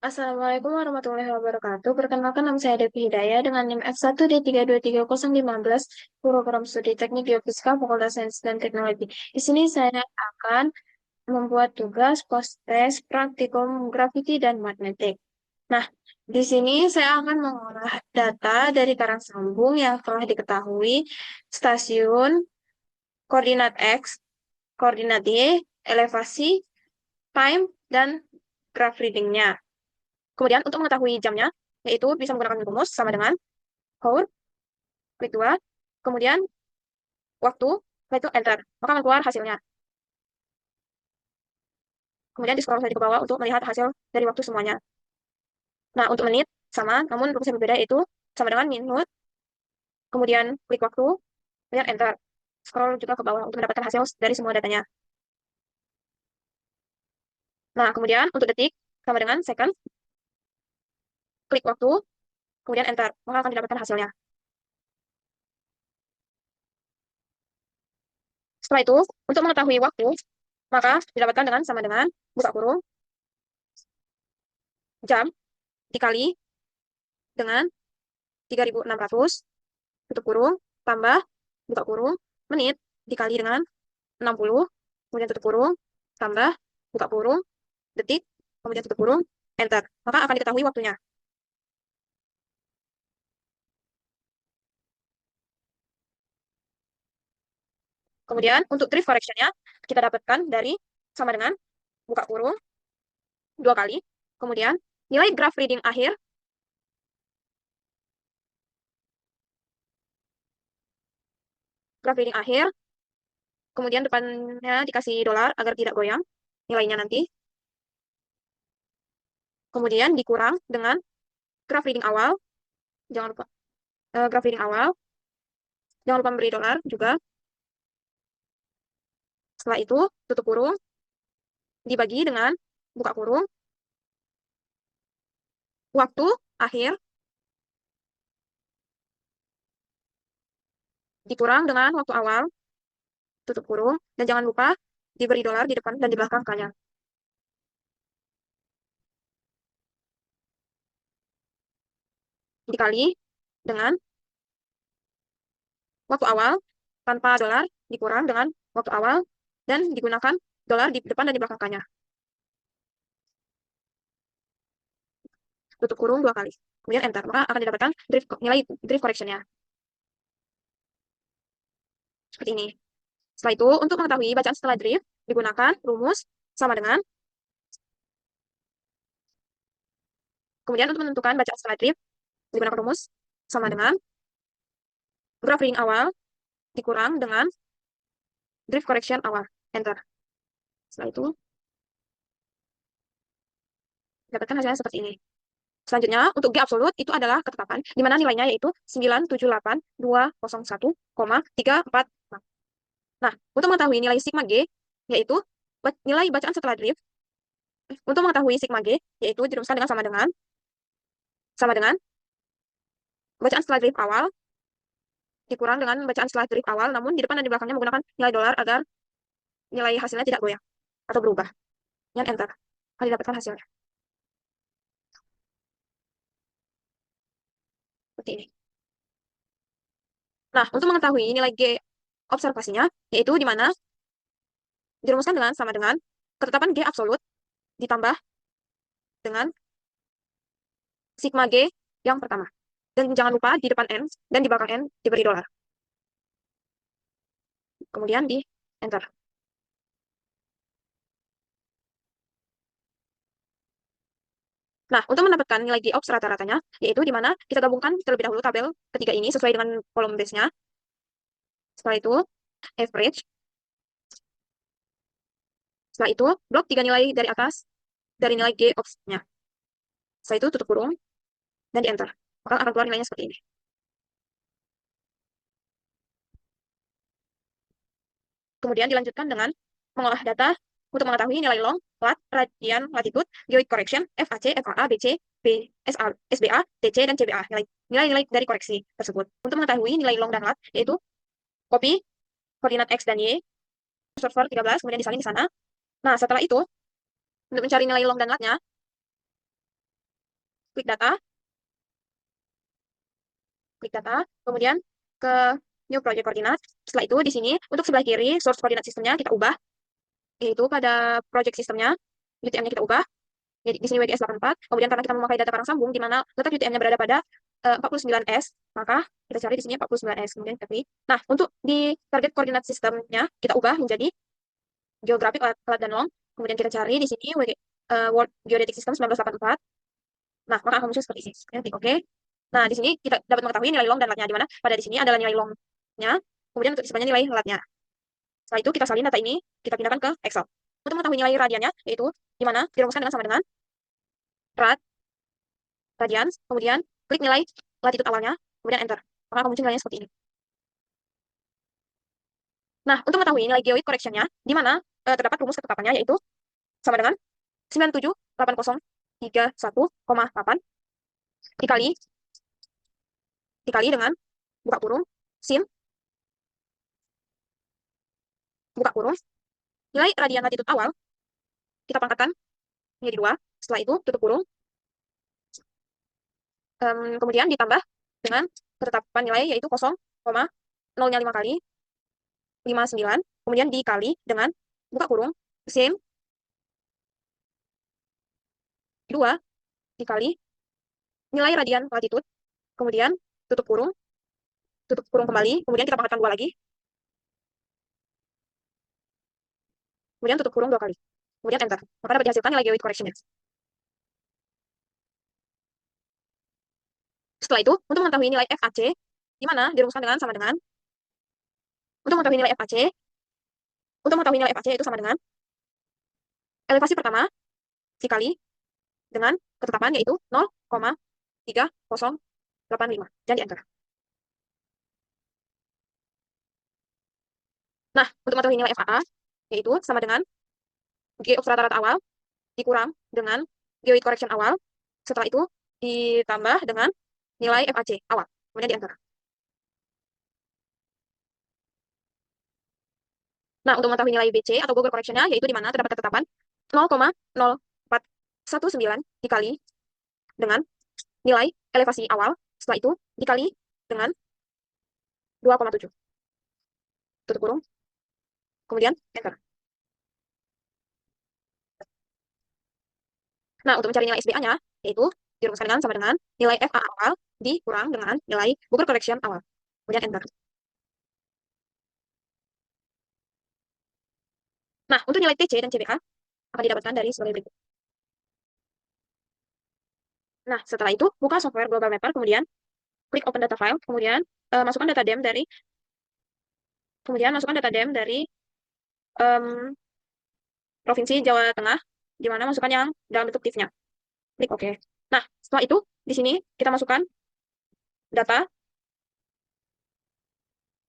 Assalamualaikum warahmatullahi wabarakatuh. Perkenalkan nama saya Devi Hidayah dengan NIM F1D323015 Program Studi Teknik Geofisika Fakultas Sains dan Teknologi. Di sini saya akan membuat tugas post-tes praktikum grafiti dan magnetik. Nah, di sini saya akan mengolah data dari karang sambung yang telah diketahui stasiun, koordinat X, koordinat Y, elevasi, time, dan graph reading-nya. Kemudian untuk mengetahui jamnya, yaitu bisa menggunakan rumus sama dengan hour, klik 2, kemudian waktu, klik itu enter. Maka akan keluar hasilnya. Kemudian di scroll saja ke bawah untuk melihat hasil dari waktu semuanya. Nah, untuk menit sama, namun rumusnya berbeda, yaitu sama dengan minut, kemudian klik waktu, kemudian enter. Scroll juga ke bawah untuk mendapatkan hasil dari semua datanya. Nah, kemudian untuk detik sama dengan second, klik waktu, kemudian enter. Maka akan didapatkan hasilnya. Setelah itu, untuk mengetahui waktu, maka didapatkan dengan sama dengan buka kurung, jam, dikali dengan 3.600, tutup kurung, tambah, buka kurung, menit, dikali dengan 60, kemudian tutup kurung, tambah, buka kurung, detik, kemudian tutup kurung, enter. Maka akan diketahui waktunya. Kemudian untuk drift correction-nya, kita dapatkan dari sama dengan buka kurung, 2 kali, kemudian nilai graph reading akhir, kemudian depannya dikasih dolar agar tidak goyang nilainya nanti. Kemudian dikurang dengan graph reading awal, jangan lupa graph reading awal, jangan lupa memberi dolar juga. Setelah itu tutup kurung, dibagi dengan buka kurung, waktu akhir, dikurang dengan waktu awal, tutup kurung, dan jangan lupa diberi dolar di depan dan di belakang angkanya. Dikali dengan waktu awal tanpa dolar, dikurang dengan waktu awal, dan digunakan dolar di depan dan di belakang angkanya. Tutup kurung 2 kali. Kemudian enter. Maka akan didapatkan nilai drift correction-nya. Seperti ini. Setelah itu, untuk mengetahui bacaan setelah drift, digunakan rumus sama dengan. Kemudian untuk menentukan bacaan setelah drift, digunakan rumus sama dengan graph reading awal dikurang dengan drift correction awal. Enter. Setelah itu, dapatkan hasilnya seperti ini. Selanjutnya, untuk G absolut itu adalah ketetapan, di mana nilainya yaitu 978.201,346. Nah, untuk mengetahui nilai sigma G, yaitu nilai bacaan setelah drift, untuk mengetahui sigma G, yaitu dirumuskan dengan sama dengan bacaan setelah drift awal, dikurang dengan bacaan setelah drift awal, namun di depan dan di belakangnya menggunakan nilai dolar agar nilai hasilnya tidak goyang atau berubah. Dan enter. Akan didapatkan hasilnya. Seperti ini. Nah, untuk mengetahui nilai G observasinya, yaitu di mana dirumuskan dengan sama dengan ketetapan G absolut ditambah dengan sigma G yang pertama. Dan jangan lupa di depan N dan di belakang N diberi dolar. Kemudian di enter. Nah, untuk mendapatkan nilai G ops rata-ratanya, yaitu di mana kita gabungkan terlebih dahulu tabel ketiga ini sesuai dengan kolom base-nya. Setelah itu, average. Setelah itu, blok 3 nilai dari atas dari nilai G ops-nya. Setelah itu, tutup kurung dan di enter. Maka akan keluar nilainya seperti ini. Kemudian dilanjutkan dengan mengolah data untuk mengetahui nilai long, lat, radian, latitude, geoid correction, FAC, FAA, BC, BSA, SBA, TC, dan CBA. Nilai-nilai dari koreksi tersebut. Untuk mengetahui nilai long dan lat, yaitu copy koordinat X dan Y, server 13, kemudian disalin di sana. Nah, setelah itu, untuk mencari nilai long dan latnya, klik data, kemudian ke new project coordinate. Setelah itu di sini untuk sebelah kiri source coordinate sistemnya kita ubah, yaitu pada project sistemnya UTM-nya kita ubah. Jadi di sini WGS 84. Kemudian karena kita memakai data karang sambung di mana letak UTM-nya berada pada 49S, maka kita cari di sini 49S. Kemudian kita klik. Nah, untuk di target koordinat sistemnya kita ubah menjadi geografik alat dan long. Kemudian kita cari di sini World Geodetic System 1984. Nah, maka akan muncul seperti ini. Kemudian klik OK. Nah, di sini kita dapat mengetahui nilai long dan latnya, di mana pada di sini adalah nilai longnya, kemudian untuk isinya nilai latnya. Setelah itu kita salin data ini, kita pindahkan ke Excel. Untuk mengetahui nilai radiannya, yaitu di mana dirumuskan dengan sama dengan rad, radians, kemudian klik nilai latitude awalnya, kemudian enter. Maka akan muncul nilainya seperti ini. Nah, untuk mengetahui nilai geoid correction-nya, di mana terdapat rumus ketetapannya, yaitu sama dengan 97831,8 dikali dengan buka kurung sin buka kurung nilai radian latitude awal kita pangkatkan menjadi 2. Setelah itu tutup kurung, kemudian ditambah dengan ketetapan nilai yaitu 0,0-nya 5 kali 59, kemudian dikali dengan buka kurung sin 2 dikali nilai radian latitude, kemudian tutup kurung kembali, kemudian kita pangkatkan 2 lagi, kemudian tutup kurung 2 kali, kemudian enter. Maka dapat dihasilkan nilai geoid correction-nya. Setelah itu, untuk mengetahui nilai FAC, di mana dirumuskan dengan sama dengan, untuk mengetahui nilai FAC, itu sama dengan elevasi pertama dikali dengan ketetapan yaitu 0,3085. Dan di enter. Nah, untuk mengetahui nilai FAA, yaitu sama dengan geoid rata-rata awal dikurang dengan geoid correction awal. Setelah itu ditambah dengan nilai FAC awal. Kemudian di enter. Nah, untuk mengetahui nilai BC atau Google correction-nya, yaitu di mana terdapat ketetapan 0,0419 dikali dengan nilai elevasi awal. Setelah itu dikali dengan 2,7. Tutup kurung. Kemudian enter. Nah, untuk mencari nilai SBA-nya, yaitu dirumuskan dengan sama dengan nilai FA awal dikurang dengan nilai Google correction awal. Kemudian enter. Nah, untuk nilai TC dan CBA akan didapatkan dari sebagai berikut. Nah, setelah itu buka software Global Mapper, kemudian klik Open Data File, kemudian masukkan data DEM dari Provinsi Jawa Tengah, di mana masukkan yang dalam bentuk TIFF-nya. Klik OK. Nah, setelah itu di sini kita masukkan data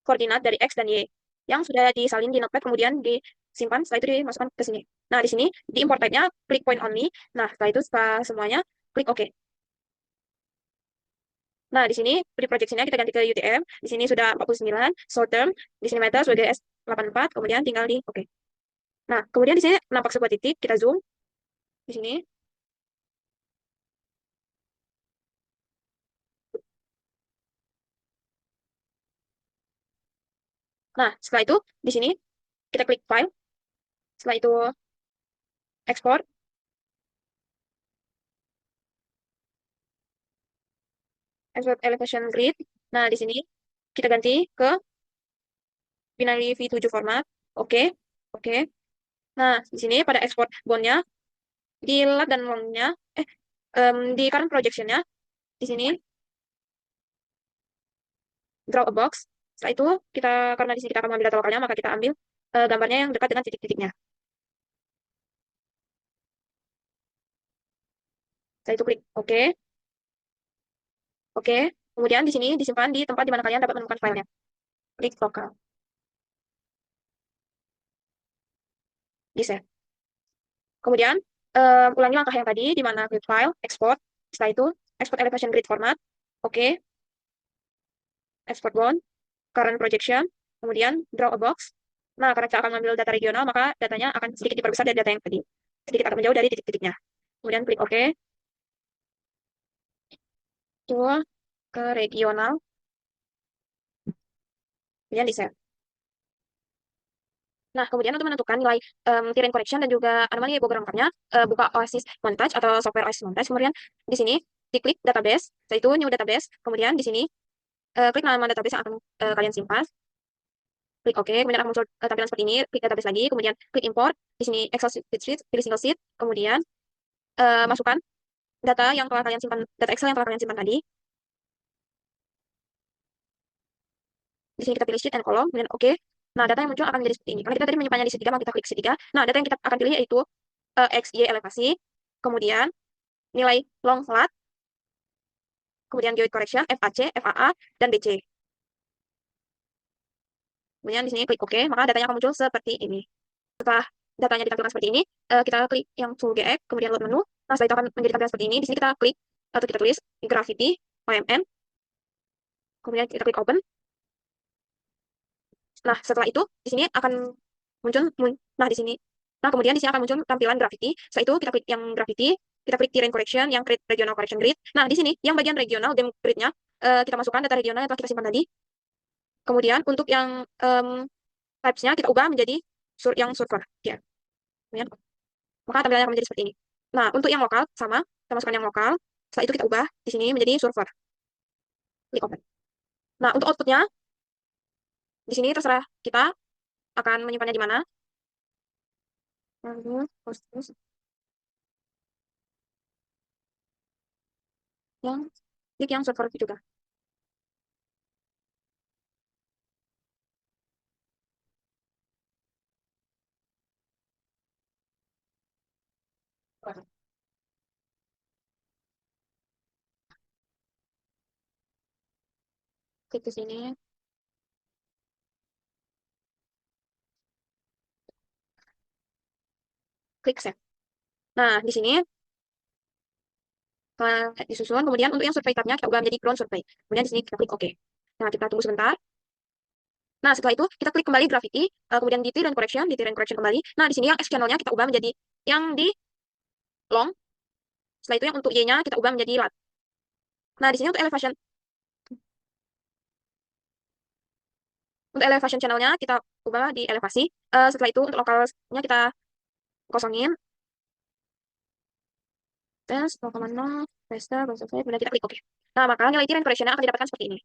koordinat dari X dan Y yang sudah disalin di Notepad, kemudian disimpan, setelah itu dimasukkan ke sini. Nah, di sini di import type-nya klik point only. Nah, setelah itu setelah semuanya klik OK. Nah, di sini pre-projection-nya kita ganti ke UTM. Di sini sudah 49, short term, di sini meter sebagai S84, kemudian tinggal di OK. Nah, kemudian di sini nampak sebuah titik, kita zoom di sini. Nah, setelah itu di sini kita klik file. Setelah itu export. Export elevation grid. Nah, di sini kita ganti ke binary V7 format. Oke. Oke. Nah, di sini pada export bondnya, di lat dan longnya, di current projection-nya, di sini draw a box. Setelah itu karena di sini kita akan mengambil data lokalnya, maka kita ambil gambarnya yang dekat dengan titik-titiknya. Setelah itu klik OK. Oke. Kemudian di sini disimpan di tempat di mana kalian dapat menemukan filenya. Klik lokal. Di save. Kemudian ulangi langkah yang tadi di mana klik file, export. Setelah itu export elevation grid format. Oke. Export bond, current projection, kemudian draw a box. Nah, karena kita akan mengambil data regional, maka datanya akan sedikit diperbesar dari data yang tadi. Sedikit akan menjauh dari titik-titiknya. Kemudian klik OK. Dua ke regional, kemudian di save. Nah, kemudian untuk menentukan nilai terrain correction dan juga anomaly hipogram mapnya, buka Oasis Montage atau software Oasis Montage. Kemudian di sini diklik database, setelah itu new database. Kemudian di sini klik nama database yang akan kalian simpan. Klik OK, kemudian akan muncul tampilan seperti ini. Klik database lagi, kemudian klik import. Di sini Excel sheet, pilih single sheet, kemudian masukkan data yang telah kalian simpan, data Excel yang telah kalian simpan tadi. Di sini kita pilih sheet and column, kemudian OK. Nah, data yang muncul akan menjadi seperti ini. Karena kita tadi menyimpannya di sheet 3, mau kita klik sheet 3. Nah, data yang kita akan pilih yaitu X, Y elevasi, kemudian nilai long lat, kemudian geoid correction, FAC, FAA, dan BC. Kemudian di sini klik OK, maka datanya akan muncul seperti ini. Setelah datanya ditampilkan seperti ini, kita klik yang full GX, kemudian load menu. Nah, setelah itu akan menjadi tampilan seperti ini. Di sini kita klik atau kita tulis Gravity, OMN, kemudian kita klik Open. Nah, setelah itu di sini akan muncul, nah di sini. Nah, kemudian di sini akan muncul tampilan Gravity. Setelah itu kita klik yang Gravity, kita klik Terrain Correction, yang create Regional Correction Grid. Nah, di sini yang bagian regional dem gridnya kita masukkan data regional yang telah kita simpan tadi. Kemudian untuk yang types-nya kita ubah menjadi yang server. Ya. Kemudian, maka tampilannya akan menjadi seperti ini. Nah, untuk yang lokal sama, kita masukkan yang lokal. Setelah itu kita ubah di sini menjadi server. Klik open. Nah, untuk outputnya di sini terserah kita akan menyimpannya di mana. Yang klik yang server juga. Klik di sini. Klik save. Nah, di sini disusun. Kemudian untuk yang survey tab-nya kita ubah menjadi ground survey. Kemudian di sini kita klik OK. Nah, kita tunggu sebentar. Nah, setelah itu kita klik kembali Gravity, kemudian di Terrain Correction kembali. Nah, di sini yang X channel-nya kita ubah menjadi yang di long. Setelah itu yang untuk Y-nya kita ubah menjadi lat. Nah, di sini untuk elevation channel-nya kita ubah di elevasi. Setelah itu untuk lokalnya kita kosongin. Tes 0,0, tester, kemudian kita klik OK. Nah, maka nilai Terrain Correction-nya akan didapatkan seperti ini.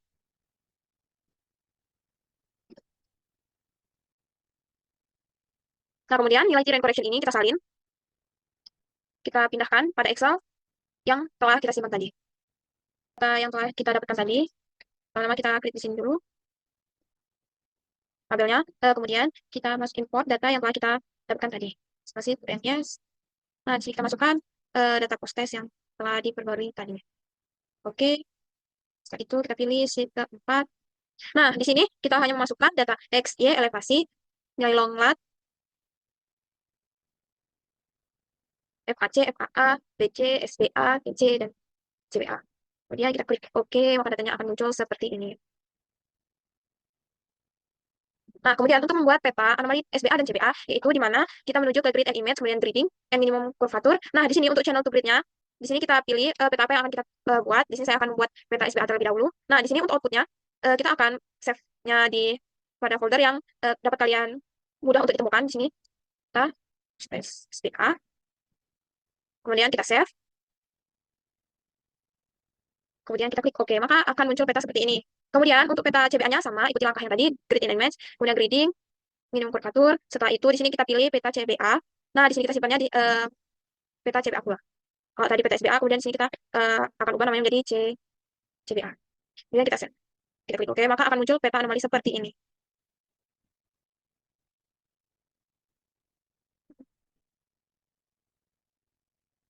Nah, kemudian nilai Terrain Correction ini kita salin. Kita pindahkan pada Excel yang telah kita simpan tadi. Data yang telah kita dapatkan tadi, pertama kita klik di sini dulu tabelnya, kemudian kita masuk import data yang telah kita dapatkan tadi. Masih yes. Nah, di sini kita masukkan data post test yang telah diperbarui tadi. Oke. Setelah itu kita pilih sheet keempat. Nah, di sini kita hanya memasukkan data X, Y, elevasi, nilai long lat, FAC, FAA, BC, SBA, BC, dan CBA. Kemudian kita klik OK, maka datanya akan muncul seperti ini. Nah, kemudian untuk membuat peta anomali SBA dan CBA, yaitu di mana kita menuju ke grid and image, kemudian grading, and minimum curvature. Nah, di sini untuk channel to grid-nya, di sini kita pilih peta apa yang akan kita buat. Di sini saya akan membuat peta SBA terlebih dahulu. Nah, di sini untuk outputnya, kita akan save-nya di pada folder yang dapat kalian mudah untuk ditemukan. Di sini kita SBA, kemudian kita save, kemudian kita klik OK, maka akan muncul peta seperti ini. Kemudian untuk peta CBA-nya sama, ikuti langkah yang tadi, grid and image, kemudian grading, minimum curvature. Setelah itu di sini kita pilih peta CBA. Nah, di sini kita simpannya di peta CBA pula. Kalau tadi peta SBA, kemudian di sini kita akan ubah namanya menjadi CBA. Kemudian kita set. Kita klik OK, maka akan muncul peta anomali seperti ini.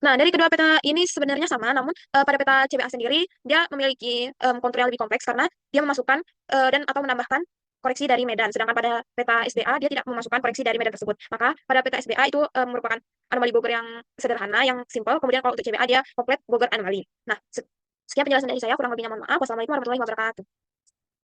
Nah, dari kedua peta ini sebenarnya sama, namun pada peta CBA sendiri, dia memiliki kontur yang lebih kompleks karena dia memasukkan dan atau menambahkan koreksi dari medan. Sedangkan pada peta SBA, dia tidak memasukkan koreksi dari medan tersebut. Maka pada peta SBA itu merupakan anomali Bogor yang sederhana, yang simple. Kemudian kalau untuk CBA, dia komplit Bogor anomali. Nah, sekian penjelasan dari saya. Kurang lebihnya mohon maaf. Wassalamualaikum warahmatullahi wabarakatuh.